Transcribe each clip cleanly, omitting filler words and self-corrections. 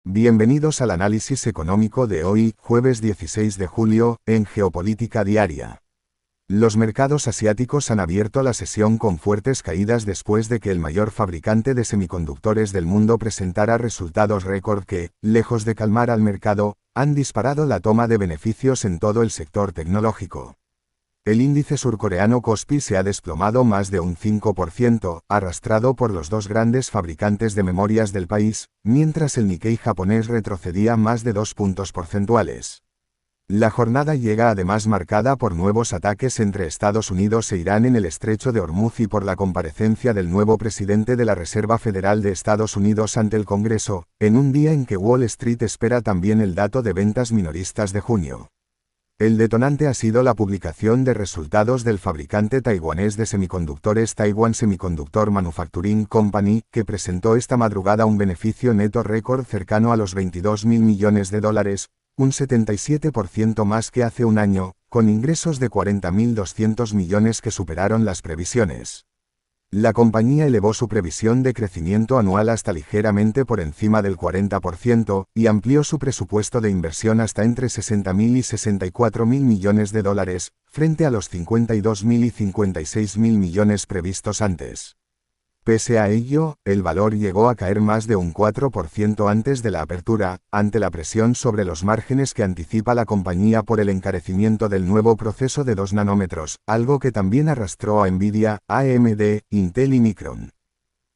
Bienvenidos al análisis económico de hoy, jueves 16 de julio, en Geopolítica Diaria. Los mercados asiáticos han abierto la sesión con fuertes caídas después de que el mayor fabricante de semiconductores del mundo presentara resultados récord que, lejos de calmar al mercado, han disparado la toma de beneficios en todo el sector tecnológico. El índice surcoreano Kospi se ha desplomado más de un 5%, arrastrado por los dos grandes fabricantes de memorias del país, mientras el Nikkei japonés retrocedía más de 2 puntos porcentuales. La jornada llega además marcada por nuevos ataques entre Estados Unidos e Irán en el estrecho de Hormuz y por la comparecencia del nuevo presidente de la Reserva Federal de Estados Unidos ante el Congreso, en un día en que Wall Street espera también el dato de ventas minoristas de junio. El detonante ha sido la publicación de resultados del fabricante taiwanés de semiconductores Taiwan Semiconductor Manufacturing Company, que presentó esta madrugada un beneficio neto récord cercano a los $22.000 millones, un 77% más que hace un año, con ingresos de $40.200 millones que superaron las previsiones. La compañía elevó su previsión de crecimiento anual hasta ligeramente por encima del 40% y amplió su presupuesto de inversión hasta entre $60.000 y $64.000 millones, frente a los $52.000 y $56.000 millones previstos antes. Pese a ello, el valor llegó a caer más de un 4% antes de la apertura, ante la presión sobre los márgenes que anticipa la compañía por el encarecimiento del nuevo proceso de 2 nanómetros, algo que también arrastró a Nvidia, AMD, Intel y Micron.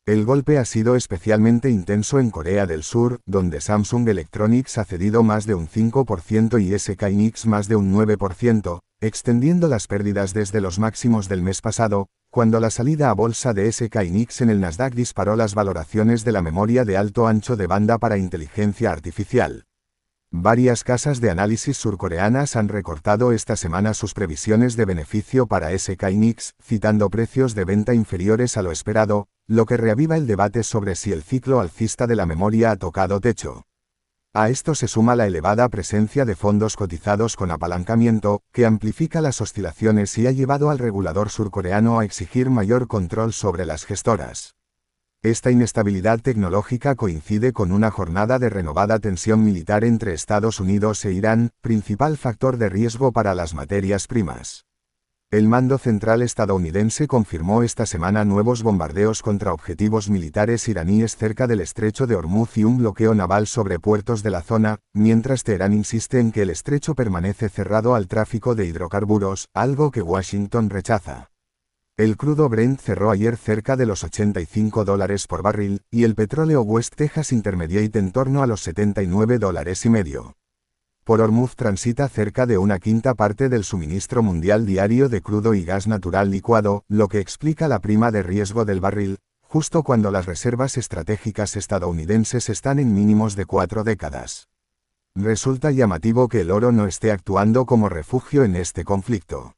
El golpe ha sido especialmente intenso en Corea del Sur, donde Samsung Electronics ha cedido más de un 5% y SK hynix más de un 9%, extendiendo las pérdidas desde los máximos del mes pasado, cuando la salida a bolsa de SK hynix en el Nasdaq disparó las valoraciones de la memoria de alto ancho de banda para inteligencia artificial. Varias casas de análisis surcoreanas han recortado esta semana sus previsiones de beneficio para SK hynix, citando precios de venta inferiores a lo esperado, lo que reaviva el debate sobre si el ciclo alcista de la memoria ha tocado techo. A esto se suma la elevada presencia de fondos cotizados con apalancamiento, que amplifica las oscilaciones y ha llevado al regulador surcoreano a exigir mayor control sobre las gestoras. Esta inestabilidad tecnológica coincide con una jornada de renovada tensión militar entre Estados Unidos e Irán, principal factor de riesgo para las materias primas. El mando central estadounidense confirmó esta semana nuevos bombardeos contra objetivos militares iraníes cerca del estrecho de Hormuz y un bloqueo naval sobre puertos de la zona, mientras Teherán insiste en que el estrecho permanece cerrado al tráfico de hidrocarburos, algo que Washington rechaza. El crudo Brent cerró ayer cerca de los $85 por barril, y el petróleo West Texas Intermediate en torno a los $79,50. Por Hormuz transita cerca de una quinta parte del suministro mundial diario de crudo y gas natural licuado, lo que explica la prima de riesgo del barril, justo cuando las reservas estratégicas estadounidenses están en mínimos de 4 décadas. Resulta llamativo que el oro no esté actuando como refugio en este conflicto.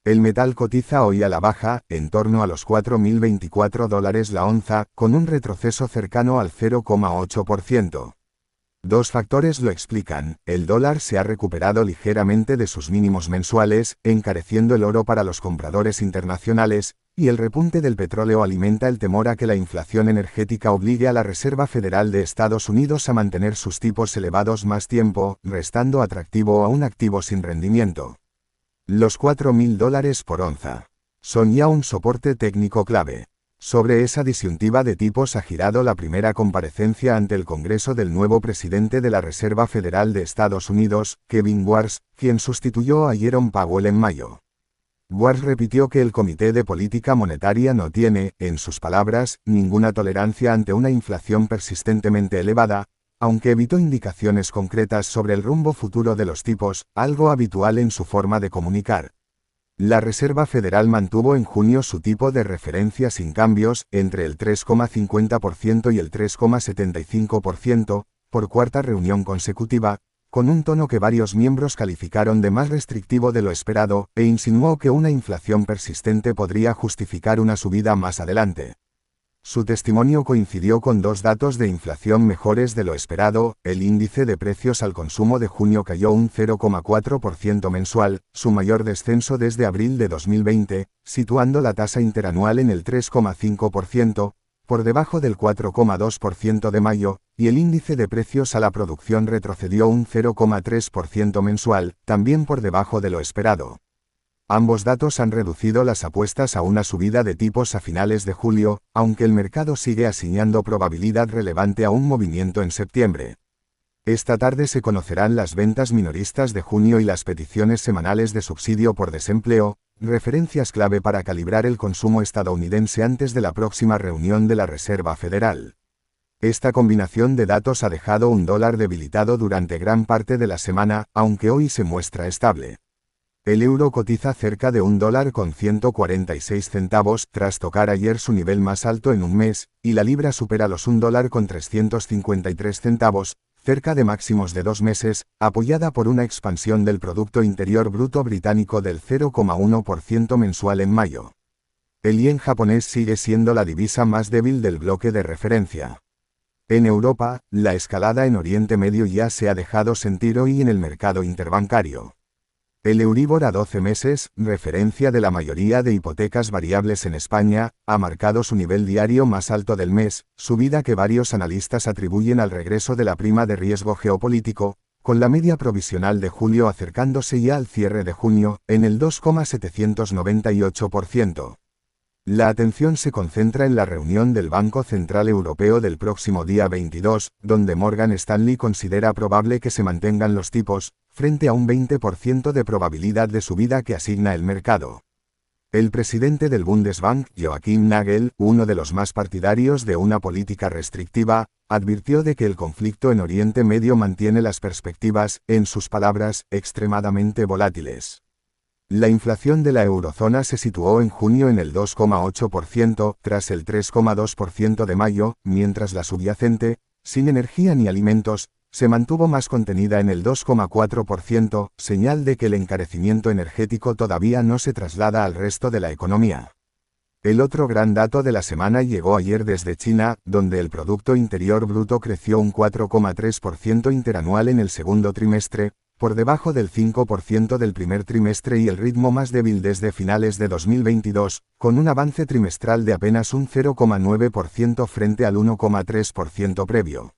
El metal cotiza hoy a la baja, en torno a los $4.024 la onza, con un retroceso cercano al 0,8%. Dos factores lo explican: el dólar se ha recuperado ligeramente de sus mínimos mensuales, encareciendo el oro para los compradores internacionales, y el repunte del petróleo alimenta el temor a que la inflación energética obligue a la Reserva Federal de Estados Unidos a mantener sus tipos elevados más tiempo, restando atractivo a un activo sin rendimiento. Los $4.000 por onza son ya un soporte técnico clave. Sobre esa disyuntiva de tipos ha girado la primera comparecencia ante el Congreso del nuevo presidente de la Reserva Federal de Estados Unidos, Kevin Warsh, quien sustituyó a Jerome Powell en mayo. Warsh repitió que el Comité de Política Monetaria no tiene, en sus palabras, ninguna tolerancia ante una inflación persistentemente elevada, aunque evitó indicaciones concretas sobre el rumbo futuro de los tipos, algo habitual en su forma de comunicar. La Reserva Federal mantuvo en junio su tipo de referencia sin cambios, entre el 3,50% y el 3,75%, por cuarta reunión consecutiva, con un tono que varios miembros calificaron de más restrictivo de lo esperado, e insinuó que una inflación persistente podría justificar una subida más adelante. Su testimonio coincidió con dos datos de inflación mejores de lo esperado. El índice de precios al consumo de junio cayó un 0,4% mensual, su mayor descenso desde abril de 2020, situando la tasa interanual en el 3,5%, por debajo del 4,2% de mayo, y el índice de precios a la producción retrocedió un 0,3% mensual, también por debajo de lo esperado. Ambos datos han reducido las apuestas a una subida de tipos a finales de julio, aunque el mercado sigue asignando probabilidad relevante a un movimiento en septiembre. Esta tarde se conocerán las ventas minoristas de junio y las peticiones semanales de subsidio por desempleo, referencias clave para calibrar el consumo estadounidense antes de la próxima reunión de la Reserva Federal. Esta combinación de datos ha dejado un dólar debilitado durante gran parte de la semana, aunque hoy se muestra estable. El euro cotiza cerca de $1,146 tras tocar ayer su nivel más alto en un mes, y la libra supera los $1,353, cerca de máximos de 2 meses, apoyada por una expansión del Producto Interior Bruto británico del 0,1% mensual en mayo. El yen japonés sigue siendo la divisa más débil del bloque de referencia. En Europa, la escalada en Oriente Medio ya se ha dejado sentir hoy en el mercado interbancario. El Euribor a 12 meses, referencia de la mayoría de hipotecas variables en España, ha marcado su nivel diario más alto del mes, subida que varios analistas atribuyen al regreso de la prima de riesgo geopolítico, con la media provisional de julio acercándose ya al cierre de junio, en el 2,798%. La atención se concentra en la reunión del Banco Central Europeo del próximo día 22, donde Morgan Stanley considera probable que se mantengan los tipos, frente a un 20% de probabilidad de subida que asigna el mercado. El presidente del Bundesbank, Joachim Nagel, uno de los más partidarios de una política restrictiva, advirtió de que el conflicto en Oriente Medio mantiene las perspectivas, en sus palabras, extremadamente volátiles. La inflación de la eurozona se situó en junio en el 2,8%, tras el 3,2% de mayo, mientras la subyacente, sin energía ni alimentos, se mantuvo más contenida en el 2,4%, señal de que el encarecimiento energético todavía no se traslada al resto de la economía. El otro gran dato de la semana llegó ayer desde China, donde el Producto Interior Bruto creció un 4,3% interanual en el segundo trimestre, por debajo del 5% del primer trimestre y el ritmo más débil desde finales de 2022, con un avance trimestral de apenas un 0,9% frente al 1,3% previo.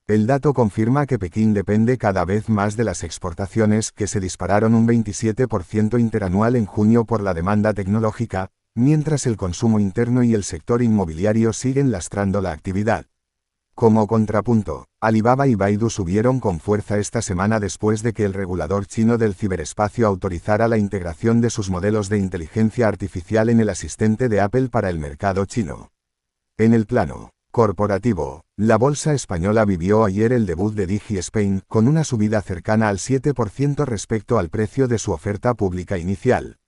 El dato confirma que Pekín depende cada vez más de las exportaciones, que se dispararon un 27% interanual en junio por la demanda tecnológica, mientras el consumo interno y el sector inmobiliario siguen lastrando la actividad. Como contrapunto, Alibaba y Baidu subieron con fuerza esta semana después de que el regulador chino del ciberespacio autorizara la integración de sus modelos de inteligencia artificial en el asistente de Apple para el mercado chino. En el plano corporativo, la bolsa española vivió ayer el debut de Digi Spain, con una subida cercana al 7% respecto al precio de su oferta pública inicial.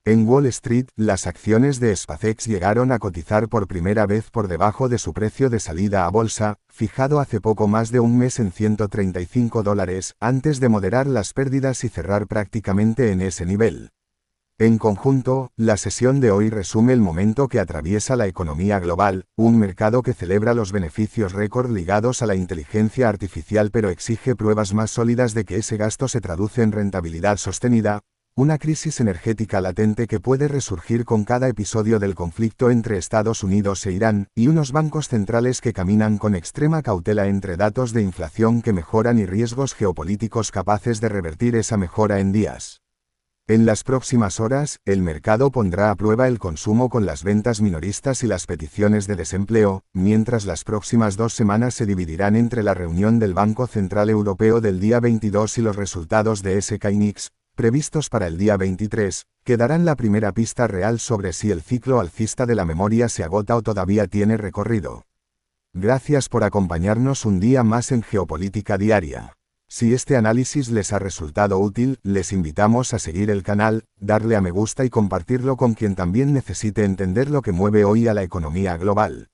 En Wall Street, las acciones de Spacex llegaron a cotizar por primera vez por debajo de su precio de salida a bolsa, fijado hace poco más de un mes en $135, antes de moderar las pérdidas y cerrar prácticamente en ese nivel. En conjunto, la sesión de hoy resume el momento que atraviesa la economía global, un mercado que celebra los beneficios récord ligados a la inteligencia artificial pero exige pruebas más sólidas de que ese gasto se traduce en rentabilidad sostenida, una crisis energética latente que puede resurgir con cada episodio del conflicto entre Estados Unidos e Irán, y unos bancos centrales que caminan con extrema cautela entre datos de inflación que mejoran y riesgos geopolíticos capaces de revertir esa mejora en días. En las próximas horas, el mercado pondrá a prueba el consumo con las ventas minoristas y las peticiones de desempleo, mientras las próximas 2 semanas se dividirán entre la reunión del Banco Central Europeo del día 22 y los resultados de SK Hynix, previstos para el día 23, que darán la primera pista real sobre si el ciclo alcista de la memoria se agota o todavía tiene recorrido. Gracias por acompañarnos un día más en Geopolítica Diaria. Si este análisis les ha resultado útil, les invitamos a seguir el canal, darle a me gusta y compartirlo con quien también necesite entender lo que mueve hoy a la economía global.